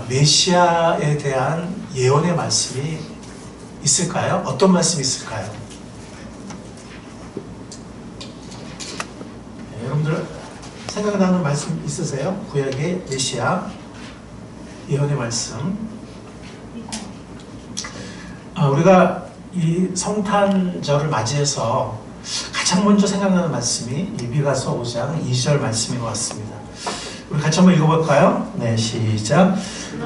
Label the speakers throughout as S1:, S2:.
S1: 메시아에 대한 예언의 말씀이 있을까요? 어떤 말씀이 있을까요? 네, 여러분들 생각나는 말씀 있으세요? 구약의 메시아 예언의 말씀. 우리가 이 성탄절을 맞이해서 가장 먼저 생각나는 말씀이 미가서 5장 2절 말씀인 것 같습니다. 우리 같이 한번 읽어볼까요? 네, 시작.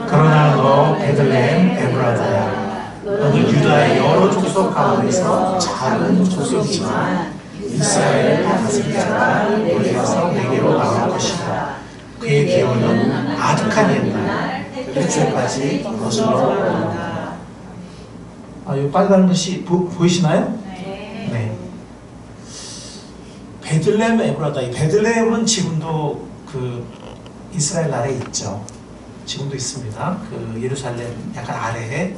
S1: 그러나 너 베들레헴 에브라다야, 너는 유다의 여러 족속 가운데서 작은 족속이지만 이스라엘의 다스릴 자가 너희에서 내게로 나올 것이다. 그의 기원은 아득한 옛날 태초까지 거슬러 올라온다. 이 빨간 것이 보이시나요? 네. 베들레헴 에브라다. 이 베들레헴은 지금도 그 이스라엘 나라에 있죠. 지금도 있습니다. 그 예루살렘 약간 아래에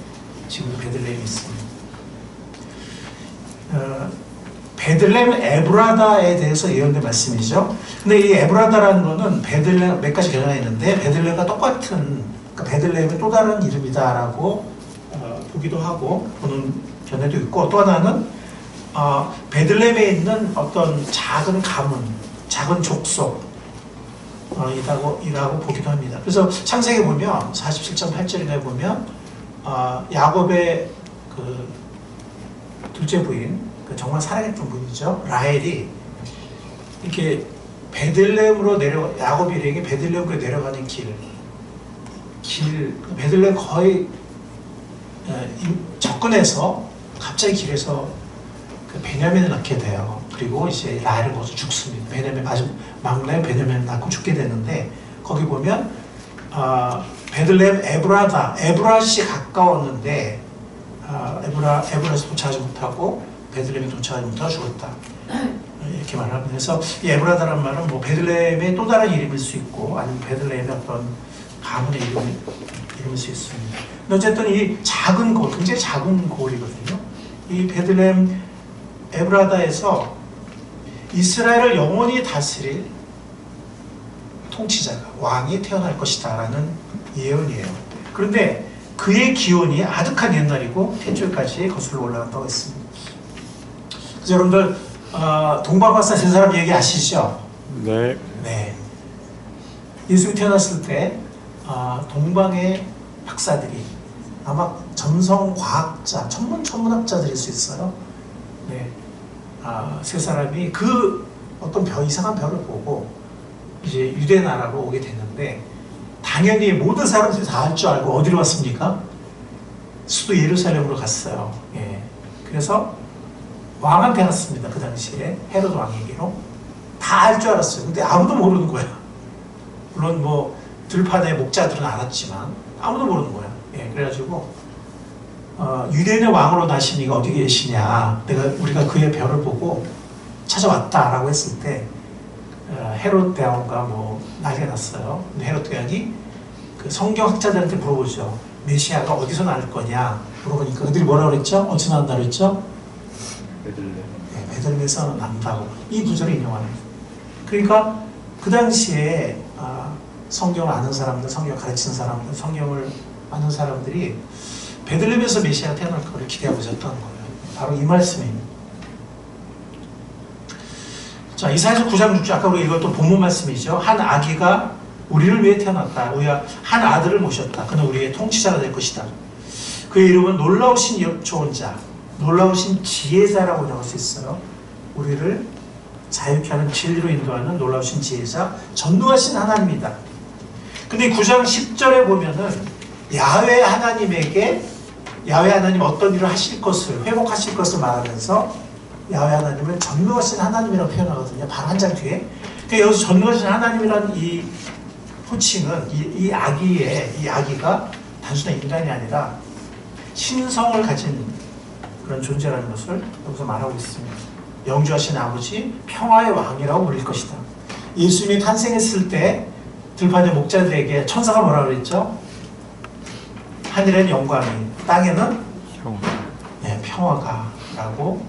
S1: 지금도 베들레헴이 있습니다. 베들레헴 에브라다에 대해서 예언된 말씀이죠. 근데 이 에브라다라는 거는 베들레헴 몇 가지 견해가 있는데 베들레헴과 똑같은, 그러니까 베들레헴의 또 다른 이름이다라고 보기도 하고 보는 견해도 있고, 또 하나는 베들레헴에 있는 어떤 작은 가문, 작은 족속 이라고 보기도 합니다. 그래서 창세기 보면 47.8절에 보면 야곱의 그 둘째 부인, 정말 사랑했던 분이죠, 라헬이 이렇게 베들레헴으로 야곱 일행이 베들레헴으로 내려가는 베들레헴 거의 접근해서 갑자기 길에서 그 베냐민을 낳게 돼요. 그리고 이제 라헬을 거기서 죽습니다. 베냐민 막내 베냐민을 낳고 죽게 되는데, 거기 보면 베들레헴 에브라시 가까웠는데 에브라에서 도착하지 못하고 베들레헴에 도착하지 못하고 죽었다, 이렇게 말합니다. 그래서 이 에브라다라는 말은 뭐 베들레헴의 또 다른 이름일 수 있고, 아니면 베들레헴의 어떤 가문의 이름일 수 있습니다. 어쨌든 이 작은 골, 굉장히 작은 골이거든요. 이 베들레헴 에브라다에서 이스라엘을 영원히 다스릴 통치자가, 왕이 태어날 것이다 라는 예언이에요. 그런데 그의 기원이 아득한 옛날이고 태초까지 거슬러 올라간다고 했습니다. 그래서 여러분들 동방박사 된 사람 얘기 아시죠?
S2: 네.
S1: 네. 예수님이 태어났을 때 동방의 박사들이, 아마 전성과학자, 천문학자들일 수 있어요. 네. 세 사람이 그 어떤 이상한 별을 보고 이제 유대 나라로 오게 됐는데, 당연히 모든 사람들이 다 할 줄 알고 어디로 갔습니까? 수도 예루살렘으로 갔어요. 예. 그래서 왕한테 갔습니다. 그 당시에 헤로드 왕에게로 다 할 줄 알았어요. 근데 아무도 모르는 거야. 물론 뭐 들판의 목자들은 알았지만 아무도 모르는 거야. 예. 그래가지고 유대인의 왕으로 나신 이가 어디 계시냐, 우리가 그의 별을 보고 찾아왔다라고 했을 때 헤롯 대왕과 뭐 난리가 났어요. 근데 헤롯 대왕이 그 성경학자들한테 물어보죠. 메시아가 어디서 나올 거냐 물어보니까 그들이 뭐라고 그랬죠? 어디서 나온다고 그랬죠?
S2: 베들레헴.
S1: 네, 베들레헴에서 난다고 이 구절을 인용하는 거예요. 그러니까 그 당시에 성경을 아는 사람들, 성경을 가르치는 사람들, 성경을 아는 사람들이 베들레헴에서 메시아가 태어날 거를 기대하고 있었던 거예요. 바로 이 말씀입니다. 자, 이사야서 9장 6절, 아까 우리 읽었던 본문 말씀이죠. 한 아기가 우리를 위해 태어났다. 우리가 한 아들을 모셨다. 그는 우리의 통치자가 될 것이다. 그의 이름은 놀라우신 조언자, 놀라우신 지혜자라고 나올 수 있어요. 우리를 자유케 하는 진리로 인도하는 놀라우신 지혜자, 전능하신 하나님이다. 근데 9장 10절에 보면은 야훼 하나님 어떤 일을 하실 것을, 회복하실 것을 말하면서 야훼 하나님을 전능하신 하나님이라고 표현하거든요. 바로 한 장 뒤에. 그러니까 여기서 전능하신 하나님이라는 이 호칭은 이 아기가 단순한 인간이 아니라 신성을 가진 그런 존재라는 것을 여기서 말하고 있습니다. 영주하신 아버지, 평화의 왕이라고 부를 것이다. 예수님이 탄생했을 때 들판의 목자들에게 천사가 뭐라고 그랬죠? 하늘에는 영광이, 땅에는 평화가 라고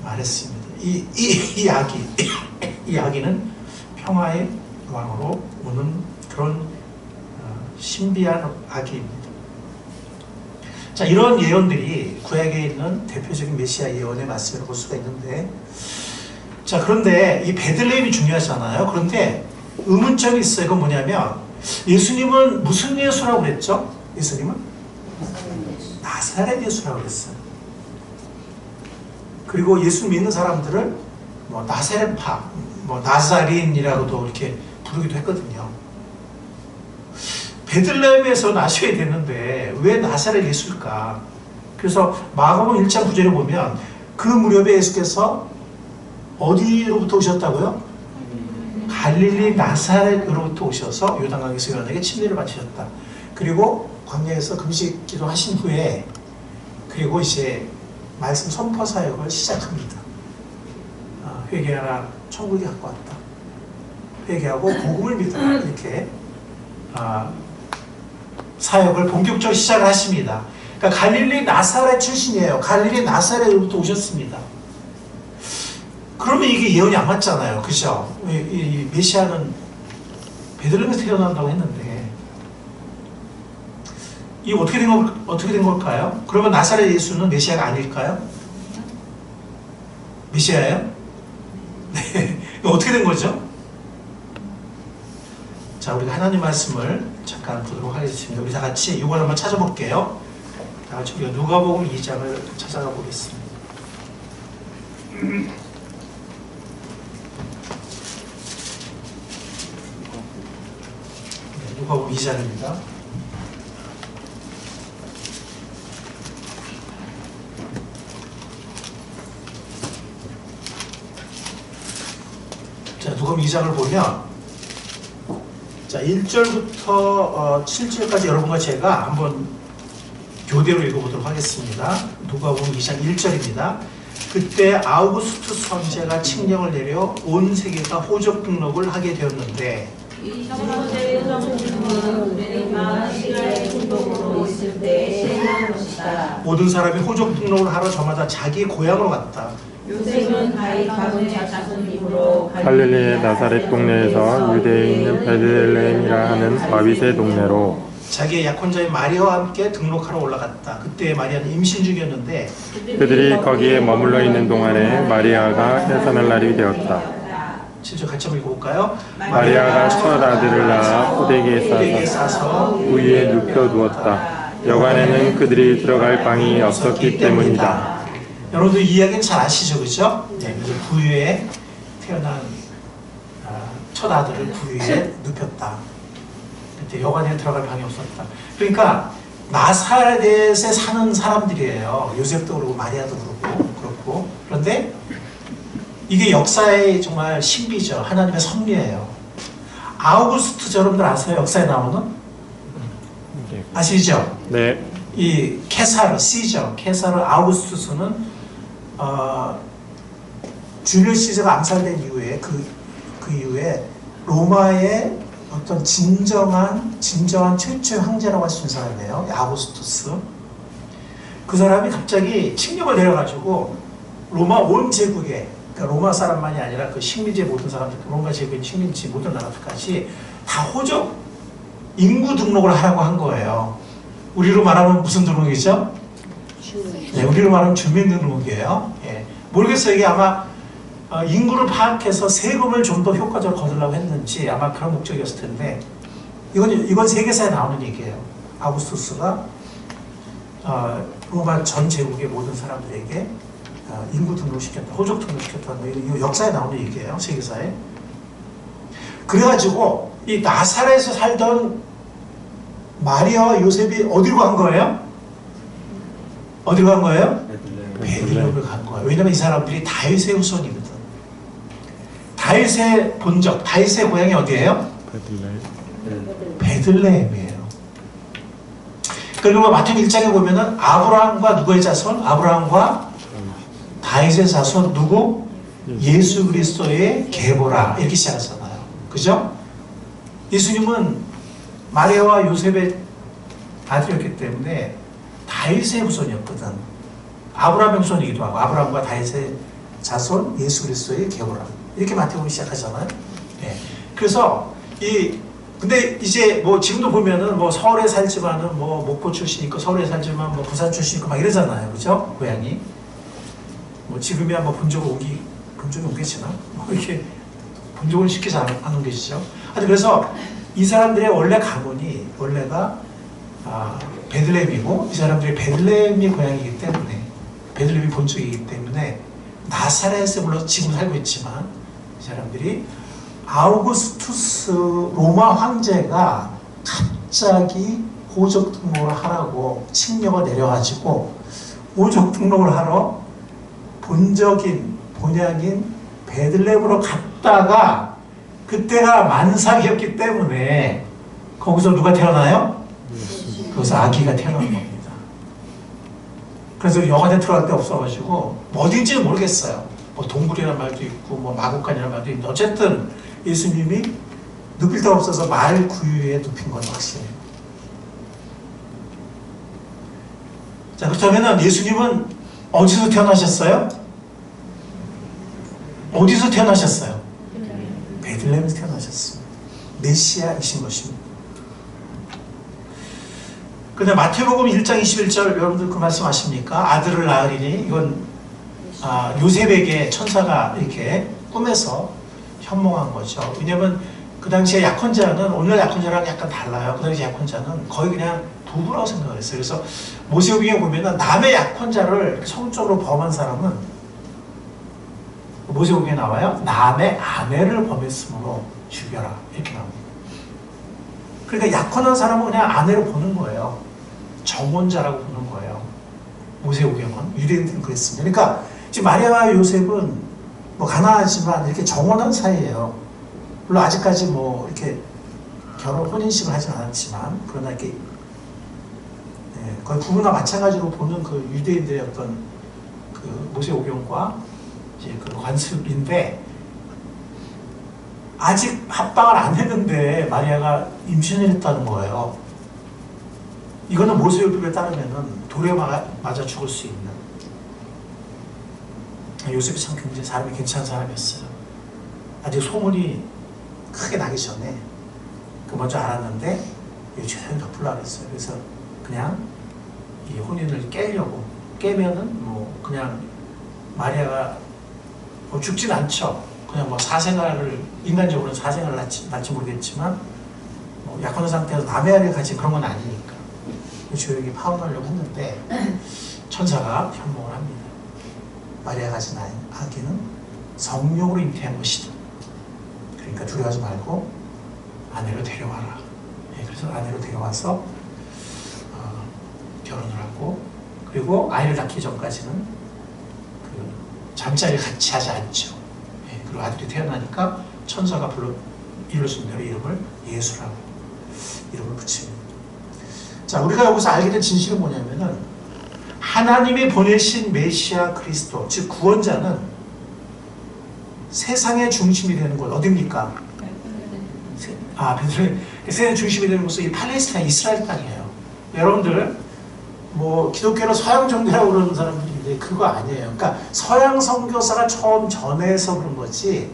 S1: 말했습니다. 이 아기는 평화의 왕으로 오는 그런 신비한 아기입니다. 자, 이런 예언들이 구약에 있는 대표적인 메시아 예언의 말씀을 볼 수가 있는데, 자, 그런데 이 베들레헴이 중요하잖아요. 그런데 의문점이 있어요. 그건 뭐냐면 예수님은 무슨 예수라고 그랬죠? 예수님은 나사렛 예수라고 그랬어요. 그리고 예수 믿는 사람들을 뭐 나사렛파, 뭐 나사린이라고도 이렇게 부르기도 했거든요. 베들레헴에서 나셔야 되는데 왜 나사렛 예수일까? 그래서 마가복음 1장 9절에 보면 그 무렵에 예수께서 어디로부터 오셨다고요? 갈릴리 나사렛으로부터 오셔서 요단강에서 요한에게 침례를 받으셨다. 그리고 광야에서 금식 기도하신 후에 그리고 이제 말씀 선포 사역을 시작합니다. 회개하라, 천국이 갖고 왔다. 회개하고 복음을 믿어라. 이렇게 사역을 본격적으로 시작을 하십니다. 그러니까 갈릴리 나사렛 출신이에요. 갈릴리 나사렛으로부터 오셨습니다. 그러면 이게 예언이 안 맞잖아요. 그죠? 이 메시아는 베들레헴에서 태어난다고 했는데 이게 어떻게 된 걸까요? 그러면 나사렛 예수는 메시아가 아닐까요? 메시아예요? 네. 이거 어떻게 된 거죠? 자, 우리가 하나님 말씀을 잠깐 보도록 하겠습니다. 우리 다 같이 이걸 한번 찾아볼게요. 다 같이 우리가 누가복음 2장을 찾아가 보겠습니다. 누가복음 2장입니다. 자, 누가복음 2장을 보면 자, 1절부터 7절까지 여러분과 제가 한번 교대로 읽어보도록 하겠습니다. 누가복음 2장 1절입니다. 그때 아우구스투스 황제가 칙령을 내려 온 세계가 호적 등록을 하게 되었는데
S3: 이 형제의 정부는 마시아의 중독으로 있을 때 시행한 것이다.
S1: 모든 사람이 호적 등록을 하러 저마다 자기 고향으로 갔다.
S3: 요셉은 다윗 가문의 자손이므로
S2: 갈릴리의 나사렛 동네에서 유대에 있는 베들레헴이라 하는 다윗의 동네로
S1: 자기의 약혼자인 마리아와 함께 등록하러 올라갔다. 그때 마리아는 임신 중이었는데
S2: 그들이 거기에 머물러 있는 동안에 마리아가 해산할 날이 되었다.
S1: 7절 같이 한번 읽어볼까요?
S2: 마리아가 첫 아들을 낳아 포대기에 싸서 우유에 눕혀두었다. 여관에는 그들이 들어갈 방이 없었기 때문이다.
S1: 여러분들 이 이야기는 잘 아시죠? 그죠? 네, 부유에 태어난 첫 아들을 부유에 눕혔다. 그때 여관에 들어갈 방이 없었다. 그러니까 나사렛에 사는 사람들이에요. 요셉도 그렇고 마리아도 그렇고. 그런데 이게 역사의 정말 신비죠. 하나님의 섭리예요. 아우구스투스 여러분들 아세요? 역사에 나오는? 아시죠?
S2: 네.
S1: 이 케사르, 시저, 케사르 아우구스투스는 줄리우스 시저가 암살된 이후에 그 이후에 로마의 어떤 진정한 최초의 황제라고 할 수 있는 사람이에요. 아우구스투스. 그 사람이 갑자기 칙령을 내려가지고 로마 온 제국에, 그러니까 로마 사람만이 아니라 그 식민지의 모든 사람들, 로마 제국의 식민지 모든 나라들까지 다 호적 인구 등록을 하라고 한 거예요. 우리로 말하면 무슨 등록이죠? 네, 우리로 말하면 주민등록이에요. 예. 모르겠어요. 이게 아마 인구를 파악해서 세금을 좀 더 효과적으로 거두려고 했는지 아마 그런 목적이었을 텐데 이건 세계사에 나오는 얘기예요. 아우구스투스가 로마 전 제국의 모든 사람들에게 인구 등록시켰다, 호적 등록시켰다. 이거 역사에 나오는 얘기예요. 세계사에. 그래가지고 이 나사렛에서 살던 마리아와 요셉이 어디로 간 거예요? 어디로 간 거예요? 베들레헴을 간 거예요. 왜냐면 이 사람들이 다윗의 후손이거든. 다윗의 본적, 다윗의 고향이 어디예요? 베들레헴이에요. 그리고 마태복음 1장에 보면은 아브라함과 누구의 자손? 아브라함과 다윗의 자손 누구? 예수 그리스도의 계보라 이렇게 시작하잖아요. 그죠? 예수님은 마리아와 요셉의 아들이었기 때문에 다윗의 후손이었거든. 아브라함의 후손이기도 하고 아브라함과 다윗의 자손 예수 그리스도의 계보라 이렇게 마태복음이 시작하잖아요. 네. 그래서 이 근데 이제 뭐 지금도 보면은 뭐 서울에 살지만은 뭐 목포 출신 있고 서울에 살지만 뭐 부산 출신 있고 막 이러잖아요. 그죠? 고향이. 뭐 지금이야 뭐 본적이 옮기지나? 뭐 이렇게 본적은 쉽게 잘 안 옮기시죠? 하여튼 그래서 이 사람들의 원래 가문이 원래가 베들레헴이고 이 사람들이 베들레헴이 고향이기 때문에 베들레헴이 본적이기 때문에 나사렛에 물론 지금 살고 있지만 이 사람들이 아우구스투스 로마 황제가 갑자기 호적 등록을 하라고 칙령을 내려가지고 호적 등록을 하러 본향인 베들레헴으로 갔다가 그때가 만삭이었기 때문에 거기서 누가 태어나요? 거기서 아기가 태어난 겁니다. 그래서 영화에 들어갈 데 없어가지고 뭐 어딘지는 모르겠어요. 뭐 동굴이라는 말도 있고 뭐 마곡간이라는 말도 있는데 어쨌든 예수님이 눕힐 데가 없어서 말 구유에 눕힌 건 확실해요. 자, 그렇다면 예수님은 어디서 태어나셨어요? 어디서 태어나셨어요? 베들레헴에서 태어나셨습니다. 메시아이신 것입니다. 근데 마태복음 1장 21절 여러분들 그 말씀 아십니까? 아들을 낳으리니 이건 요셉에게 천사가 이렇게 꿈에서 현몽한 거죠. 왜냐면 그 당시에 약혼자는 오늘 약혼자랑 약간 달라요. 그 당시 약혼자는 거의 그냥 부부라고 생각을 했어요. 그래서 모세오경에 보면은 남의 약혼자를 성적으로 범한 사람은 모세오경에 나와요. 남의 아내를 범했으므로 죽여라 이렇게 나옵니다. 그러니까 약혼한 사람은 그냥 아내를 보는 거예요. 정혼자라고 보는 거예요. 모세오경은 유대인들은 그랬습니다. 그러니까 지금 마리아와 요셉은 뭐 가난하지만 이렇게 정혼한 사이예요. 물론 아직까지 뭐 이렇게 혼인식을 하진 않았지만 그러나 이렇게 거의 부부나 마찬가지로 보는 그 유대인들의 어떤 그 모세오경과 이제 그 관습인데 아직 합방을 안 했는데 마리아가 임신을 했다는 거예요. 이거는 모세오경에 따르면은 돌에 맞아 죽을 수 있는. 요셉이 참 굉장히 사람이 괜찮은 사람이었어요. 아직 소문이 크게 나기 전에 그 먼저 알았는데 조용히 덮으려고 했어요. 그래서 그냥 이 혼인을 깨면은 뭐 그냥 마리아가 뭐 죽진 않죠. 그냥 뭐 인간적으로는 사생활을 낳지 모르겠지만 뭐 약혼한 상태에서 남의 아이를 가진 그런 건 아니니까 조용히 파혼하려고 했는데 천사가 현몽을 합니다. 마리아가 가진 아기는 성령으로 잉태한 것이다. 그러니까 두려워하지 말고 아내로 데려와라. 그래서 아내로 데려와서 결혼을 하고 그리고 아이를 낳기 전까지는 그 잠자리를 같이 하지 않죠. 그리고 아들이 태어나니까 천사가 일러준 대로 이름을 예수라고 이름을 붙입니다. 자, 우리가 여기서 알게 된 진실은 뭐냐면은 하나님이 보내신 메시아 그리스도, 즉 구원자는 세상의 중심이 되는 곳 어디입니까? 베들레헴. 세상의 중심이 되는 곳은 이 팔레스타인, 이스라엘 땅이에요. 여러분들 뭐 기독교는 서양 종교라고 그러는 사람들인데 그거 아니에요. 그러니까 서양 선교사가 처음 전해서 그런 거지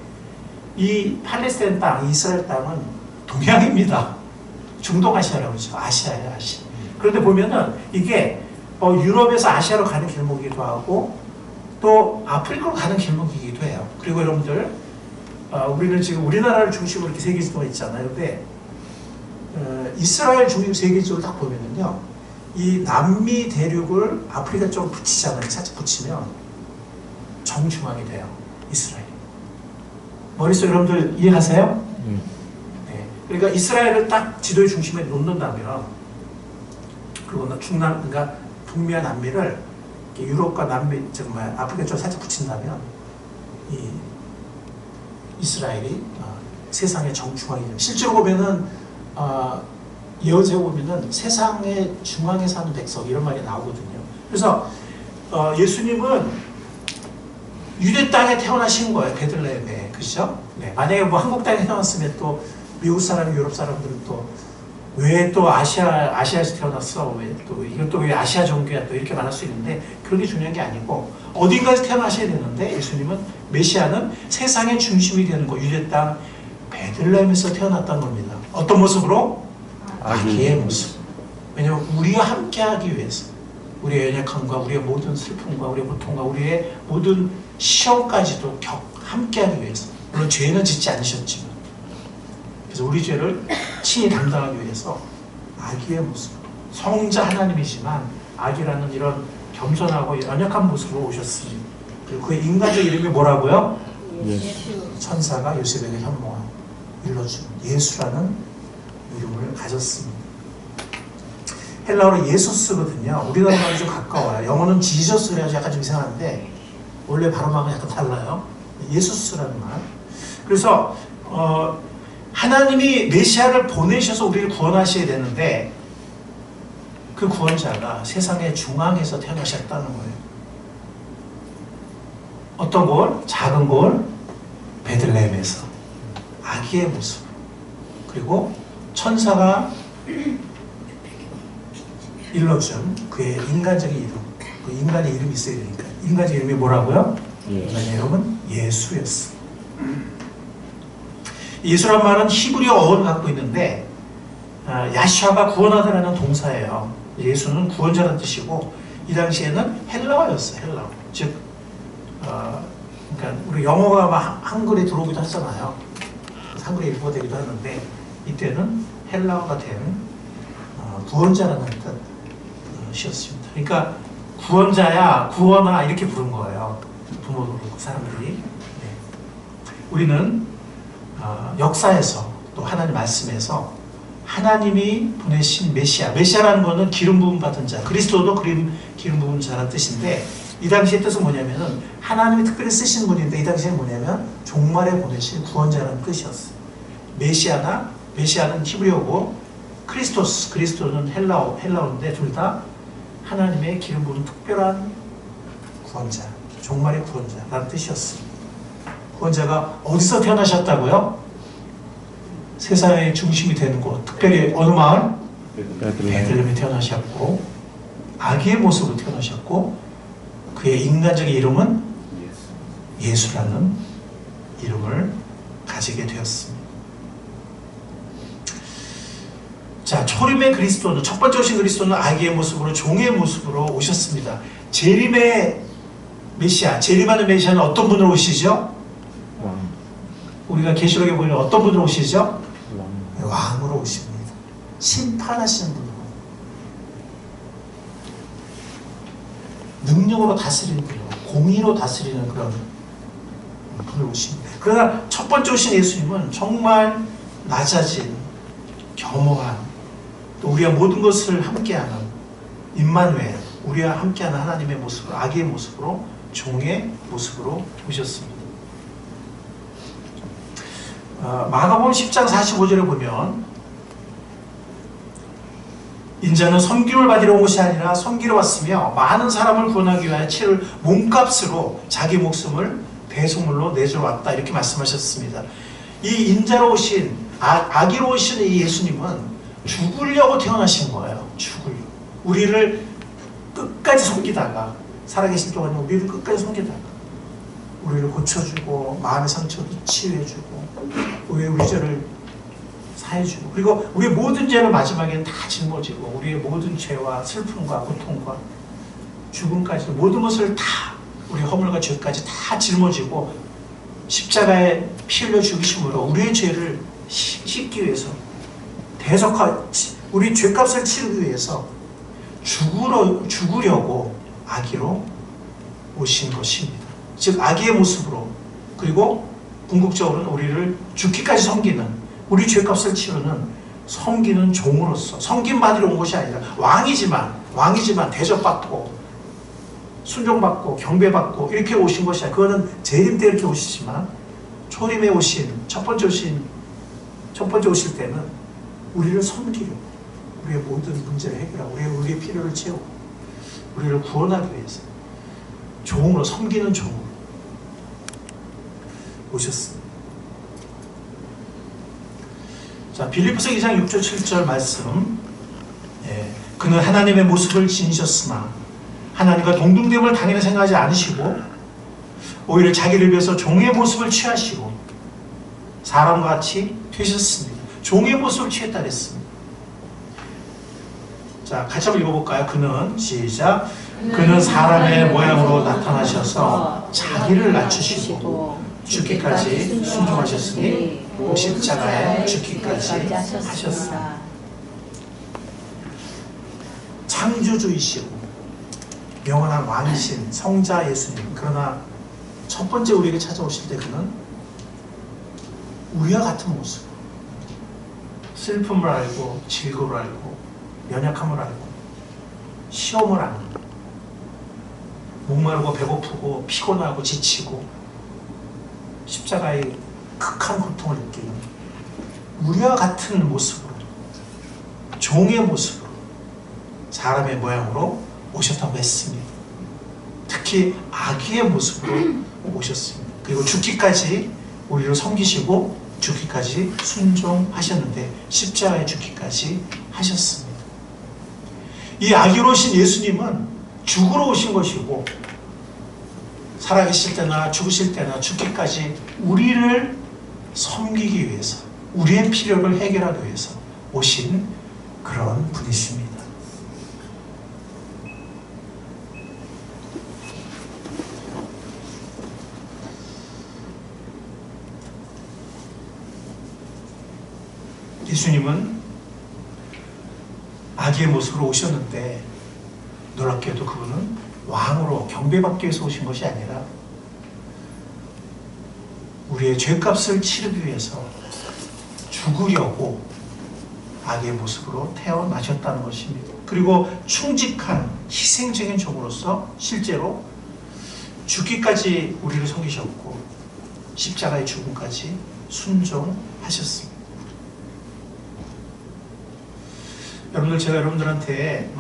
S1: 이 팔레스타인 땅, 이스라엘 땅은 동양입니다. 중동아시아라고 그러죠. 아시아예요, 아시아. 그런데 보면은 이게 유럽에서 아시아로 가는 길목이기도 하고 또 아프리카로 가는 길목이기도 해요. 그리고 여러분들 우리는 지금 우리나라를 중심으로 이렇게 세계지도가 있잖아요. 근데 이스라엘 중심 세계지도를 딱 보면은요, 이 남미 대륙을 아프리카 쪽으로 붙이잖아요. 살짝 붙이면 정중앙이 돼요. 이스라엘. 머릿속에 여러분들 이해가세요? 네. 그러니까 이스라엘을 딱 지도의 중심에 놓는다면 그리고 그러니까 북미와 남미를 유럽과 남미, 아프리카 쪽으로 살짝 붙인다면 이 이스라엘이 세상의 정중앙이 돼요. 실제로 보면은 예언서에 보면은 세상의 중앙에 사는 백성 이런 말이 나오거든요. 그래서 예수님은 유대 땅에 태어나신 거예요. 베들레헴에. 그죠? 네. 만약에 뭐 한국 땅에 태어났으면 또 미국 사람, 유럽 사람들은 또 왜 또 아시아에서 태어났어? 이건 또 왜 아시아 종교야? 또 이렇게 말할 수 있는데 그런 게 중요한 게 아니고 어딘가에서 태어나셔야 되는데 예수님은 메시아는 세상의 중심이 되는 거 유대 땅 베들레헴에서 태어났다는 겁니다. 어떤 모습으로?
S2: 아기.
S1: 아기의 모습. 왜냐하면 우리와 함께하기 위해서, 우리의 연약함과 우리의 모든 슬픔과 우리의 고통과 우리의 모든 시험까지도 함께하기 위해서. 물론 죄는 짓지 않으셨지만, 그래서 우리 죄를 친히 담당하기 위해서 아기의 모습, 성자 하나님이지만 아기라는 이런 겸손하고 연약한 모습으로 오셨으니, 그리고 그의 인간적 이름이 뭐라고요?
S2: 예수.
S1: 천사가 요셉에게 현몽하고 일러준 예수라는 이름을 가졌습니다. 헬라어로 예수스거든요. 우리나라랑 좀 가까워요. 영어는 지저스 그래가지고 약간 좀 이상한데 원래 발음하고 약간 달라요. 예수스라는 말. 그래서 하나님이 메시아를 보내셔서 우리를 구원하셔야 되는데 그 구원자가 세상의 중앙에서 태어나셨다는 거예요. 어떤 곳? 작은 곳? 베들레헴에서 아기의 모습. 그리고 천사가 일러준 그의 인간적인 이름. 그 인간의 이름이 있어야 되니까. 인간적 이름이 뭐라고요? 인간의 이름은 예수였어. 예수란 말은 히브리어 어원을 갖고 있는데 야샤가 구원하다라는 동사예요. 예수는 구원자라는 뜻이고 이 당시에는 헬라어였어요. 헬라어. 즉 그러니까 우리 영어가 막 한글에 들어오기도 하잖아요. 한글에 일부가 되기도 하는데 이때는 헬라어가 된 구원자라는 뜻이었습니다. 그러니까 구원자야, 구원아 이렇게 부른 거예요. 부모도 그렇고 사람들이. 네. 우리는 역사에서 또 하나님 말씀에서 하나님이 보내신 메시아, 메시아라는 것은 기름 부음 받은 자, 그리스도도 기름 부은 자라는 뜻인데 이 당시의 뜻은 뭐냐면은 하나님이 특별히 쓰신 분인데 이 당시에 뭐냐면 종말에 보내신 구원자라는 뜻이었어요. 메시아는 히브리어고 그리스도는 헬라어인데 둘 다 하나님의 기름 부은 특별한 구원자, 종말의 구원자라는 뜻이었습니다. 구원자가 어디서 태어나셨다고요? 세상의 중심이 되는 곳, 특별히 어느 마을? 베들레헴에 태어나셨고 아기의 모습으로 태어나셨고 그의 인간적인 이름은 예수라는 이름을 가지게 되었습니다. 자, 초림의 그리스도는, 첫 번째 오신 그리스도는 아기의 모습으로 종의 모습으로 오셨습니다. 재림의 메시아, 재림하는 메시아는 어떤 분으로 오시죠? 우리가 계시록에 보면 어떤 분으로 오시죠? 왕으로 오십니다. 심판하시는 분으로, 능력으로 다스리는 분으로, 공의로 다스리는 그런 분으로 오십니다. 그러나 첫 번째 오신 예수님은 정말 낮아진, 겸허한, 또 우리와 모든 것을 함께하는 임마누엘, 우리와 함께하는 하나님의 모습으로, 아기의 모습으로, 종의 모습으로 오셨습니다. 마가복음 10장 45절에 보면 인자는 섬김을 받으러 온 것이 아니라 섬기러 왔으며 많은 사람을 구원하기 위하여 치를 몸값으로 자기 목숨을 대속물로 내주러 왔다 이렇게 말씀하셨습니다. 이 인자로 오신 아기로 오신 이 예수님은 죽으려고 태어나신 거예요. 죽으려고. 우리를 끝까지 섬기다가 살아계실 동안 우리를 끝까지 섬기다가 우리를 고쳐주고 마음의 상처도 치유해주고 우리 죄를 사해주고 그리고 우리의 모든 죄를 마지막에는 다 짊어지고 우리의 모든 죄와 슬픔과 고통과 죽음까지 모든 것을 다 우리의 허물과 죄까지 다 짊어지고 십자가에 피 흘려 죽으심으로 우리의 죄를 씻기 위해서 우리 죄값을 치르기 위해서 죽으려고 아기로 오신 것입니다. 즉 아기의 모습으로 그리고 궁극적으로는 우리를 죽기까지 섬기는 우리 죄값을 치르는 섬기는 종으로서 섬김받으러 온 것이 아니라 왕이지만 대접받고 순종받고 경배받고 이렇게 오신 것이 아니라 그거는 재림 때 이렇게 오시지만 초림에 오신 첫 번째 오실 때는 우리를 섬기려고 우리의 모든 문제를 해결하고 우리의 필요를 채우고 우리를 구원하기 위해서 종으로 섬기는 종으로 오셨습니다. 자, 빌립보서 2장 6절 7절 말씀. 그는 하나님의 모습을 지니셨으나 하나님과 동등됨을 당연히 생각하지 않으시고 오히려 자기를 위해서 종의 모습을 취하시고 사람과 같이 되셨습니다. 종의 모습을 취했다 그랬습니다. 자, 같이 한번 읽어볼까요? 그는 시작. 그는 사람의 모양으로 나타나셔서 자기를 낮추시고 죽기까지 순종하셨으니 십자가에 죽기까지 하셨습니다. 창조주이시고 영원한 왕이신 성자 예수님. 그러나 첫 번째 우리에게 찾아오실 때 그는 우리와 같은 모습, 슬픔을 알고 즐거움을 알고 연약함을 알고 시험을 알고 목마르고 배고프고 피곤하고 지치고 십자가의 극한 고통을 느끼는 우리와 같은 모습으로, 종의 모습으로, 사람의 모양으로 오셨다고 했습니다. 특히 아기의 모습으로 오셨습니다. 그리고 죽기까지 우리를 섬기시고 죽기까지 순종하셨는데 십자가에 죽기까지 하셨습니다. 이 아기로 오신 예수님은 죽으러 오신 것이고 살아계실 때나 죽으실 때나 죽기까지 우리를 섬기기 위해서, 우리의 필요를 해결하기 위해서 오신 그런 분이십니다. 예수님은 아기의 모습으로 오셨는데 놀랍게도 그분은 왕으로 경배받기 위해서 오신 것이 아니라 우리의 죄값을 치르기 위해서 죽으려고 아기의 모습으로 태어나셨다는 것입니다. 그리고 충직한 희생적인 종으로서 실제로 죽기까지 우리를 섬기셨고 십자가의 죽음까지 순종하셨습니다. 여러분들, 제가 여러분들한테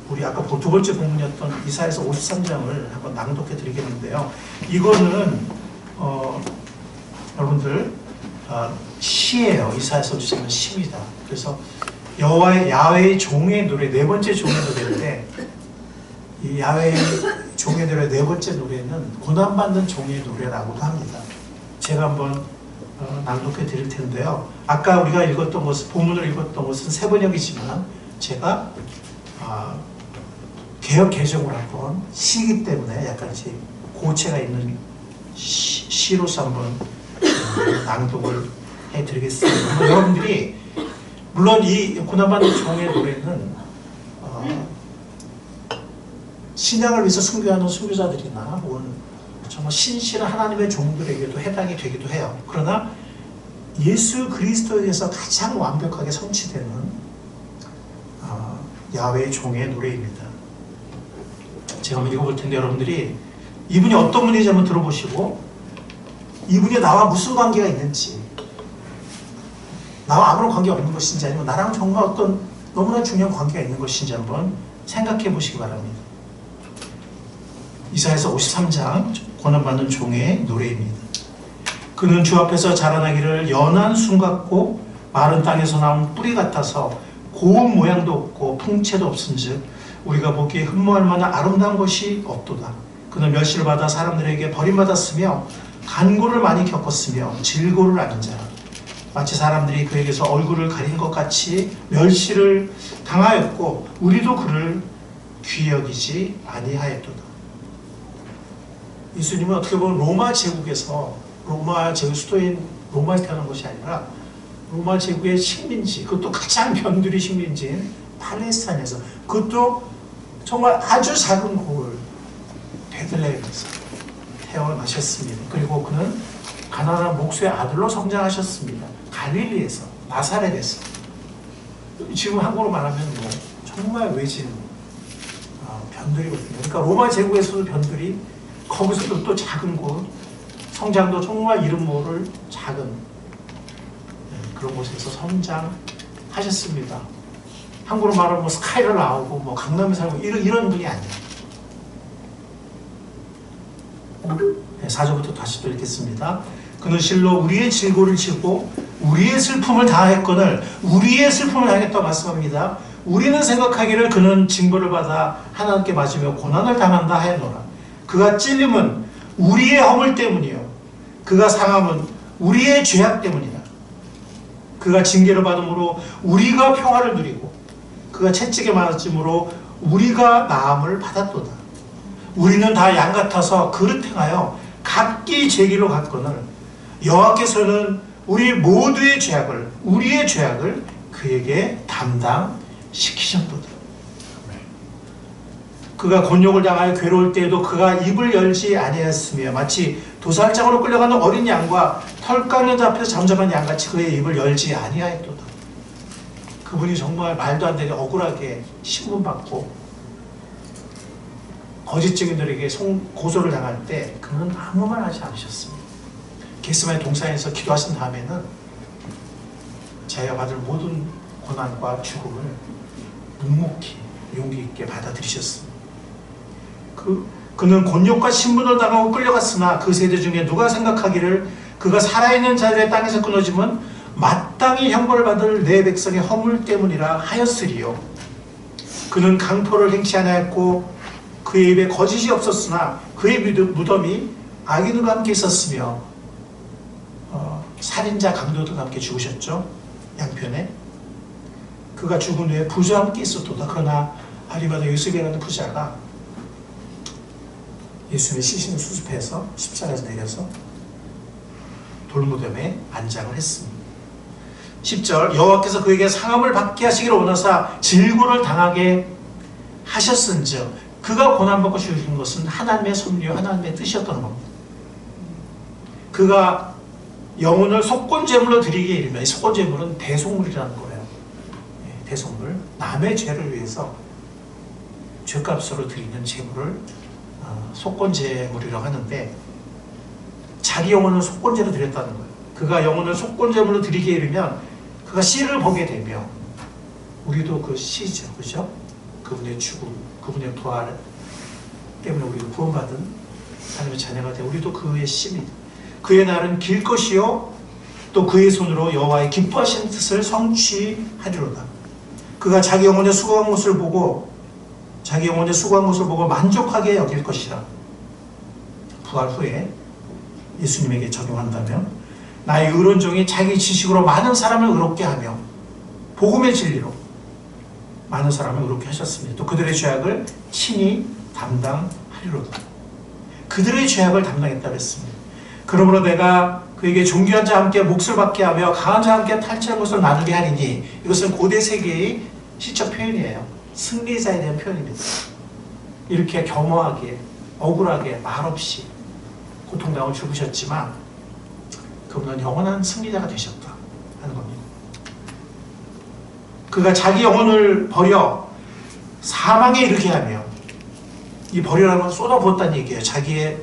S1: 우리 아까 두 번째 본문이었던 이사야서 53장을 한번 낭독해 드리겠는데요. 이거는 여러분들 시예요. 이사야서 53장은 시입니다. 그래서 야훼의 종의 노래, 네 번째 종의 노래인데, 이 야훼의 종의 노래 네 번째 노래는 고난받는 종의 노래라고도 합니다. 제가 한번 낭독해 드릴 텐데요. 아까 우리가 읽었던 것은, 본문을 읽었던 것은 세번역이지만 제가 개역 개정을 한번 시이기 때문에 약간 이제 고체가 있는 시로서 한번 낭독을 해드리겠습니다. 여러분들이 물론 이 고난받는 종의 노래는 신앙을 위해서 순교하는 순교자들이나 혹은 정말 신실한 하나님의 종들에게도 해당이 되기도 해요. 그러나 예수 그리스도에 대해서 가장 완벽하게 성취되는 야훼의 종의 노래입니다. 제가 한번 읽어볼 텐데 여러분들이 이분이 어떤 분인지 한번 들어보시고 이분이 나와 무슨 관계가 있는지, 나와 아무런 관계 없는 것인지 아니면 나랑 정말 어떤 너무나 중요한 관계가 있는 것인지 한번 생각해 보시기 바랍니다. 이사야서 53장 고난받는 종의 노래입니다. 그는 주 앞에서 자라나기를 연한 순 같고 마른 땅에서 나온 뿌리 같아서 고운 모양도 없고 풍채도 없은즉 우리가 보기에 흠모할 만한 아름다운 것이 없도다. 그는 멸시를 받아 사람들에게 버림받았으며 간고를 많이 겪었으며 질고를 앓은 자라. 마치 사람들이 그에게서 얼굴을 가린 것 같이 멸시를 당하였고 우리도 그를 귀히 여기지 아니하였도다. 예수님은 어떻게 보면 로마 제국에서, 로마 제국 수도인 로마에 태어난 것이 아니라 로마 제국의 식민지, 그것도 가장 변두리 식민지인 팔레스타인에서, 그것도 정말 아주 작은 고을 베들레헴에서 태어나셨습니다. 그리고 그는 가난한 목수의 아들로 성장하셨습니다. 갈릴리에서, 나사렛에서. 지금 한국으로 말하면 뭐 정말 외진 변두리거든요. 그러니까 로마 제국에서도 변두리, 거기서도 또 작은 곳, 성장도 정말 이름 모를 작은 그런 곳에서 성장하셨습니다. 한국으로 말하면 뭐 스카이를 나오고 뭐 강남에 살고 이런 분이 아니에요. 4절부터 다시 또 읽겠습니다. 그는 실로 우리의 질고를 지고 우리의 슬픔을 다했거늘, 우리의 슬픔을 당했다고 말씀합니다. 우리는 생각하기를 그는 징벌을 받아 하나님께 맞으며 고난을 당한다 하였노라. 그가 찔림은 우리의 허물 때문이요 그가 상함은 우리의 죄악 때문이다. 그가 징계를 받음으로 우리가 평화를 누리고 그가 채찍에 맞음으로 우리가 나음을 받았도다. 우리는 다 양 같아서 그릇 행하여 각기 제 길로 갔거늘 여호와께서는 우리 모두의 죄악을 우리의 죄악을 그에게 담당시키셨도다. 그가 곤욕을 당하여 괴로울 때에도 그가 입을 열지 아니하였으며 마치 도살장으로 끌려가는 어린 양과 털 깎는 자 앞에서 잠잠한 양같이 그의 입을 열지 아니하였도다. 그분이 정말 말도 안 되게 억울하게 신문받고 거짓 증인들에게 고소를 당할 때 그는 아무 말 하지 않으셨습니다. 겟세마네 동산에서 기도하신 다음에는 자기가 받을 모든 고난과 죽음을 묵묵히 용기 있게 받아들이셨습니다. 그는 곤욕과 신분을 당하고 끌려갔으나 그 세대 중에 누가 생각하기를 그가 살아있는 자들의 땅에서 끊어짐은 마땅히 형벌을 받을 내 백성의 허물 때문이라 하였으리요. 그는 강포를 행치 아니하였고 그의 입에 거짓이 없었으나 그의 무덤이 악인과 함께 있었으며 살인자 강도들과 함께 죽으셨죠. 양편에 그가 죽은 후에 부자와 함께 있었도다. 그러나 아리마다 요셉이라는 부자가 예수님의 시신을 수습해서 십자가에서 내려서 돌무덤에 안장을 했습니다. 10절 여호와께서 그에게 상함을 받게 하시기를 원하사 질고를 당하게 하셨은즉 그가 고난받고 죽으신 것은 하나님의 섭리 하나님의 뜻이었던 겁니다. 그가 영혼을 속건제물로 드리기에 이르면 이 속건제물은 대속물이라는 거예요. 대속물, 남의 죄를 위해서 죄값으로 드리는 제물을 속건제물이라고 하는데 자기 영혼을 속건제로 드렸다는 거예요. 그가 영혼을 속건제물로 드리기에 이르면 그가 씨를 보게 되며 우리도 그 씨죠. 그죠? 그분의 죽음, 그분의 부활 때문에 우리도 구원받은 하나님의 자녀가 돼 우리도 그의 씨입니다. 그의 날은 길 것이요 또 그의 손으로 여호와의 기뻐하시는 뜻을 성취하리로다. 그가 자기 영혼의 수고한 것을 보고 만족하게 여길 것이라. 부활 후에 예수님에게 적용한다면 나의 의로운 종이 자기 지식으로 많은 사람을 의롭게 하며 복음의 진리로 많은 사람을 의롭게 하셨습니다. 또 그들의 죄악을 친히 담당하리로다. 그들의 죄악을 담당했다고 했습니다. 그러므로 내가 그에게 존귀한 자와 함께 몫을 받게 하며 강한 자와 함께 탈취한 것을 나누게 하리니 이것은 고대 세계의 시적 표현이에요. 승리자에 대한 표현입니다. 이렇게 겸허하게 억울하게 말없이 고통당하고 죽으셨지만 그분은 영원한 승리자가 되셨다 하는 겁니다. 그가 자기 영혼을 버려 사망에 이르게 하며 이 버리라는 건 쏟아부었다는 얘기예요. 자기의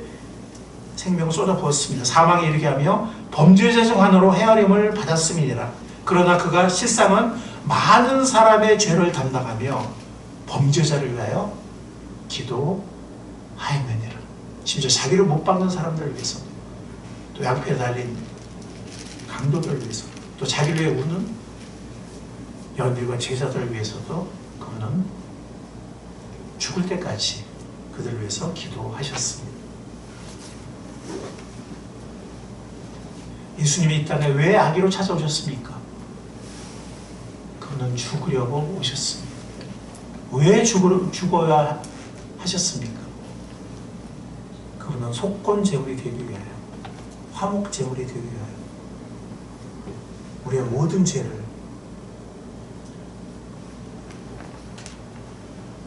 S1: 생명을 쏟아부었습니다. 사망에 이르게 하며 범죄자 중 하나로 헤아림을 받았음이니라. 그러나 그가 실상은 많은 사람의 죄를 담당하며 범죄자를 위하여 기도하였느니라. 심지어 자기를 못 박는 사람들을 위해서 또 양패에 달린 강도들을 위해서 또 자기를 위해 우는 연들과 제자들을 위해서도 그분은 죽을 때까지 그들을 위해서 기도하셨습니다. 예수님이 이 땅에 왜 아기로 찾아오셨습니까? 그분은 죽으려고 오셨습니다. 왜 죽어야 하셨습니까? 그분은 속건제물이 되기 위하여, 화목제물이 되기 위하여 우리의 모든 죄를,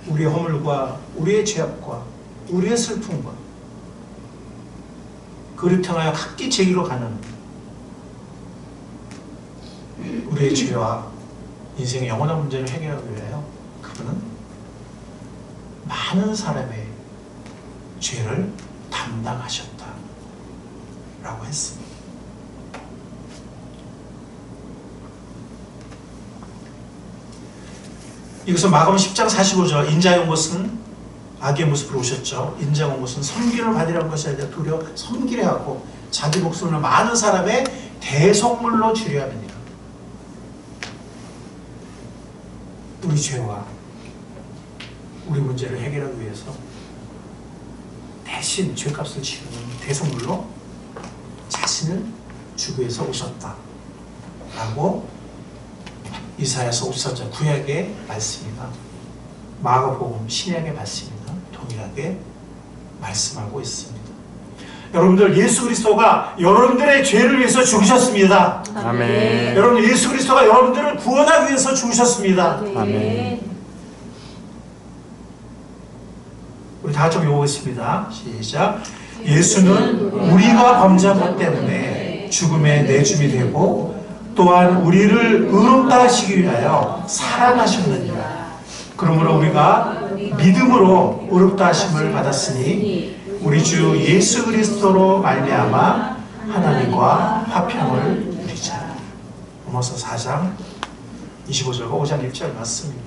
S1: 우리의 허물과 우리의 죄악과 우리의 슬픔과 그를 통하여 각기 제기로 가는 우리의 죄와 인생의 영원한 문제를 해결하기 위하여 그분은 많은 사람의 죄를 담당하셨다 라고 했습니다. 이것은 마가음 10장 45절 인자의 온 것은 악의 모습으로 오셨죠. 인자가 온 것은 섬기를 받으려는 것이 아니라 도리어 섬기려 하고 자기 목숨을 많은 사람의 대속물로 주려 합니다. 우리 죄와 우리 문제를 해결하기 위해서 대신 죄값을 치르는 대속물로 자신을 주기 위해서 오셨다 라고 이사야서 54장 구약의 말씀이나 마가복음 신약의 말씀이나 동일하게 말씀하고 있습니다. 여러분들, 예수 그리스도가 여러분들의 죄를 위해서 죽으셨습니다.
S2: 아멘.
S1: 여러분, 예수 그리스도가 여러분들을 구원하기 위해서 죽으셨습니다.
S2: 아멘.
S1: 우리 다 같이 읽어보겠습니다. 시작. 예수는 우리가 범죄한 것 때문에 죽음에 내줌이 되고 또한 우리를 의롭다 하시기 위하여 살아나셨느니라. 그러므로 우리가 믿음으로 의롭다 하심을 받았으니 우리 주 예수 그리스도로 말미암아 하나님과 화평을 누리자. 로마서 4장 25절과 5장 1절 말씀입니다.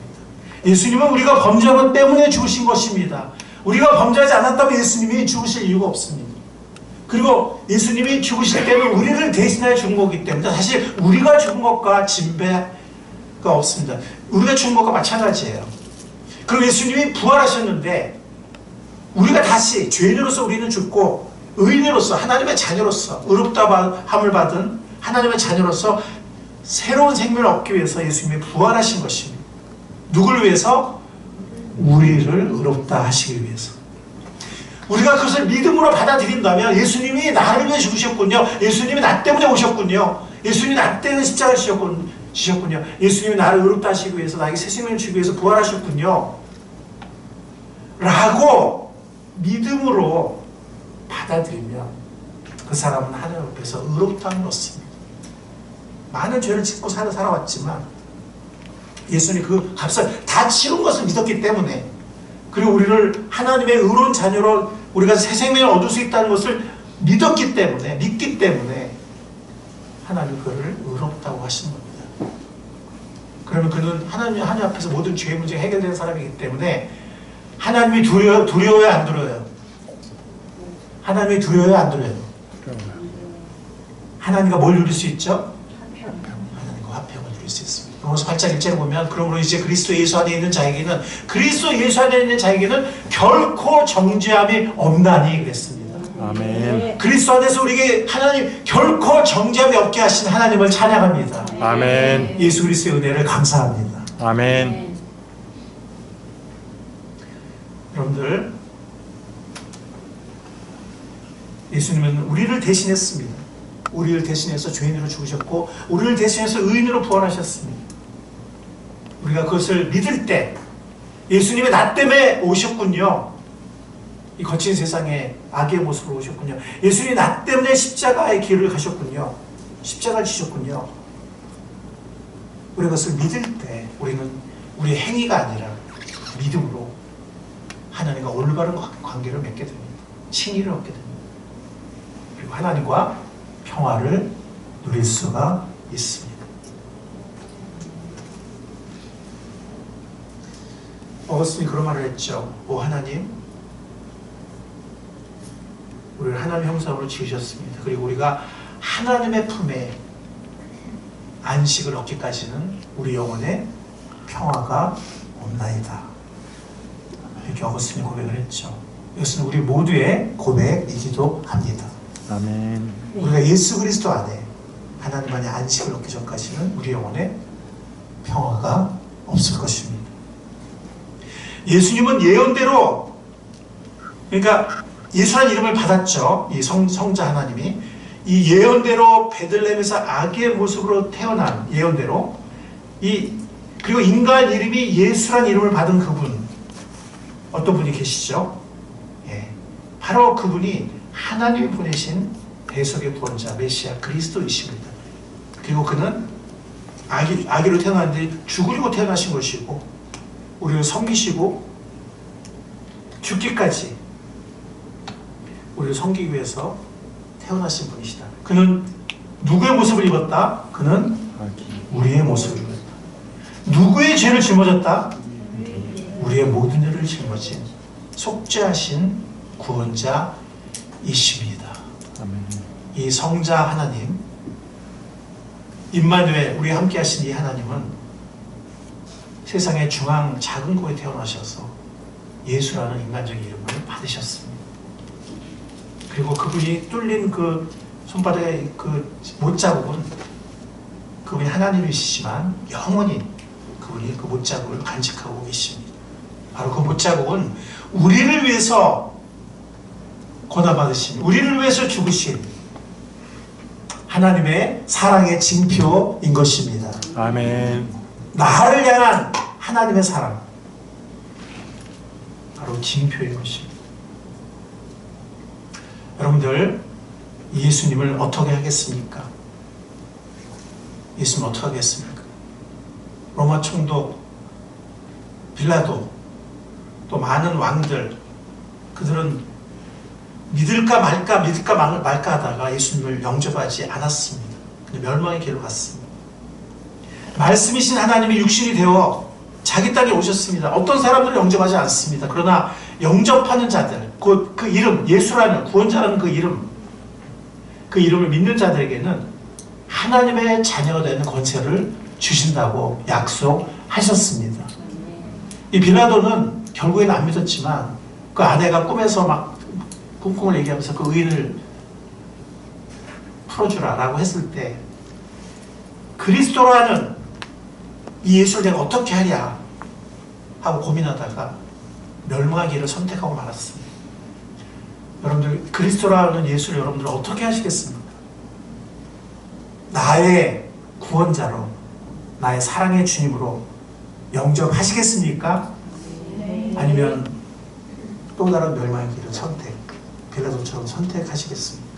S1: 예수님은 우리가 범죄한 것 때문에 죽으신 것입니다. 우리가 범죄하지 않았다면 예수님이 죽으실 이유가 없습니다. 그리고 예수님이 죽으실 때는 우리를 대신하여 죽은 거기 때문에 사실 우리가 죽은 것과 진배가 없습니다. 우리가 죽은 것과 마찬가지예요. 그리고 예수님이 부활하셨는데 우리가 다시 죄인으로서 우리는 죽고 의인으로서 하나님의 자녀로서 의롭다 함을 받은 하나님의 자녀로서 새로운 생명을 얻기 위해서 예수님이 부활하신 것입니다. 누구를 위해서? 우리를 의롭다 하시기 위해서. 우리가 그것을 믿음으로 받아들인다면 예수님이 나를 위해 죽으셨군요. 예수님이 나 때문에 오셨군요. 예수님이 나 때문에 십자가를 지셨군요. 예수님이 나를 의롭다 하시기 위해서 나에게 새 생명을 주기 위해서 부활하셨군요. 라고 믿음으로 받아들이면 그 사람은 하나님 앞에서 의롭다함을 얻습니다. 많은 죄를 짓고 살아왔지만 예수님이 그 값을 다 치른 것을 믿었기 때문에, 그리고 우리를 하나님의 의로운 자녀로 우리가 새 생명을 얻을 수 있다는 것을 믿기 때문에 하나님 그를 의롭다고 하신 겁니다. 그러면 그는 하나님 앞에서 모든 죄 문제가 해결되는 사람이기 때문에 하나님이 두려워요, 안 두려워요? 하나님이 두려워요, 안 두려워요? 하나님과 뭘 누릴 수 있죠? 하나님과 화평을 누릴 수 있습니다. 로마서 8장 1절에 보면 그러므로 이제 그리스도 예수 안에 있는 자에게는 결코 정죄함이 없나니 그랬습니다.
S2: 아멘.
S1: 그리스도 안에서 우리에게 하나님 결코 정죄함이 없게 하신 하나님을 찬양합니다.
S2: 아멘.
S1: 예수 그리스도의 은혜를 감사합니다.
S2: 아멘.
S1: 여러분들, 예수님은 우리를 대신했습니다. 우리를 대신해서 죄인으로 죽으셨고 우리를 대신해서 의인으로 부활하셨습니다. 우리가 그것을 믿을 때 예수님이 나 때문에 오셨군요. 이 거친 세상에 악의 모습으로 오셨군요. 예수님이 나 때문에 십자가의 길을 가셨군요. 십자가를 지셨군요. 우리가 그것을 믿을 때 우리는 우리의 행위가 아니라 믿음으로 하나님과 올바른 관계를 맺게 됩니다. 칭의를 얻게 됩니다. 그리고 하나님과 평화를 누릴 수가 있습니다. 어거스틴이 그런 말을 했죠. 오 하나님, 우리를 하나님의 형상으로 지으셨습니다. 그리고 우리가 하나님의 품에 안식을 얻기까지는 우리 영혼에 평화가 없나이다. 이렇게 어거스틴이 고백을 했죠. 이것은 우리 모두의 고백이기도 합니다.
S2: 아멘.
S1: 우리가 예수 그리스도 안에 하나님 안에 안식을 얻기 전까지는 우리 영혼에 평화가 없을 것입니다. 예수님은 예언대로, 그러니까 예수라는 이름을 받았죠. 이 성자 하나님이 이 예언대로 베들레헴에서 아기의 모습으로 태어난 예언대로 그리고 인간 이름이 예수라는 이름을 받은 그분, 어떤 분이 계시죠? 예, 바로 그분이 하나님이 보내신 대속의 구원자 메시아 그리스도이십니다. 그리고 그는 아기로 태어났는데 죽으려고 태어나신 것이고 우리를 섬기시고 죽기까지 우리를 섬기기 위해서 태어나신 분이시다. 그는 누구의 모습을 입었다? 그는 우리의 모습을 입었다. 누구의 죄를 짊어졌다? 우리의 모든 죄를 짊어진 속죄하신 구원자이십니다.
S2: 아멘.
S1: 이 성자 하나님, 임마누엘, 우리 함께 하신 이 하나님은 세상의 중앙 작은 곳에 태어나셔서 예수라는 인간적인 이름을 받으셨습니다. 그리고 그분이 뚫린 그 손바닥에 그 못자국은 그분이 하나님이시지만 영원히 그분이 그 못자국을 간직하고 계십니다. 바로 그 못자국은 우리를 위해서 고난받으신, 우리를 위해서 죽으신 하나님의 사랑의 징표인 것입니다.
S2: 아멘.
S1: 나를 향한 하나님의 사랑, 바로 징표인 것입니다. 여러분들, 예수님을 어떻게 하겠습니까? 예수님 어떻게 하겠습니까? 로마 총독 빌라도, 또 많은 왕들, 그들은 믿을까 말까 하다가 예수님을 영접하지 않았습니다. 근데 멸망의 길로 갔습니다. 말씀이신 하나님이 육신이 되어 자기 땅에 오셨습니다. 어떤 사람들은 영접하지 않습니다. 그러나 영접하는 자들, 그 이름, 예수라는 구원자라는 그 이름을 믿는 자들에게는 하나님의 자녀가 되는 권세를 주신다고 약속하셨습니다. 이 빌라도는 결국에는 안 믿었지만 그 아내가 꿈에서 막 꿍꿍을 얘기하면서 그 의인을 풀어주라라고 했을 때 그리스도라는 이 예수를 내가 어떻게 하랴 하고 고민하다가 멸망하기를 선택하고 말았습니다. 여러분들, 그리스도라는 예수를 여러분들 어떻게 하시겠습니까? 나의 구원자로, 나의 사랑의 주님으로 영접하시겠습니까? 아니면 또 다른 멸망의 길을 빌라도처럼 선택하시겠습니까?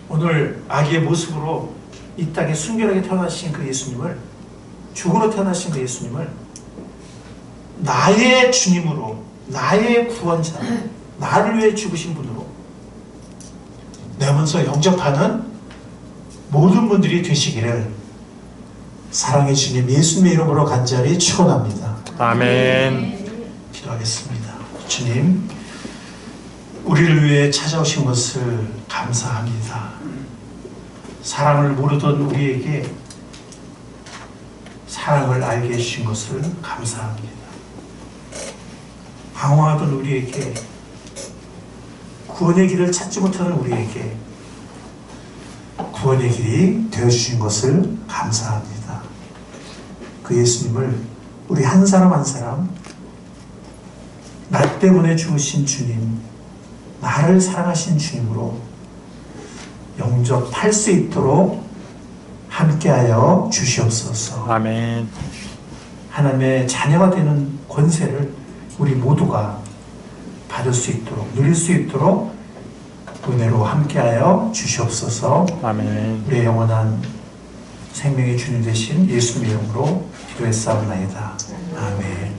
S1: 오늘 아기의 모습으로 이 땅에 순결하게 태어나신 그 예수님을, 죽으로 태어나신 그 예수님을 나의 주님으로, 나의 구원자, 나를 위해 죽으신 분으로 내 몸에서 영접하는 모든 분들이 되시기를 사랑의 주님 예수님의 이름으로 간절히 축원합니다.
S2: 아멘.
S1: 기도하겠습니다. 주님, 우리를 위해 찾아오신 것을 감사합니다. 사랑을 모르던 우리에게 사랑을 알게 해주신 것을 감사합니다. 방황하던 우리에게, 구원의 길을 찾지 못하는 우리에게 구원의 길이 되어주신 것을 감사합니다. 그 예수님을 우리 한 사람 한 사람, 나 때문에 죽으신 주님, 나를 사랑하신 주님으로 영접할 수 있도록 함께하여 주시옵소서.
S2: 아멘.
S1: 하나님의 자녀가 되는 권세를 우리 모두가 받을 수 있도록, 누릴 수 있도록 은혜로 함께하여 주시옵소서.
S2: 아멘.
S1: 우리의 영원한 생명의 주님 되신 예수님의 이름으로 기도했사옵나이다. 아멘.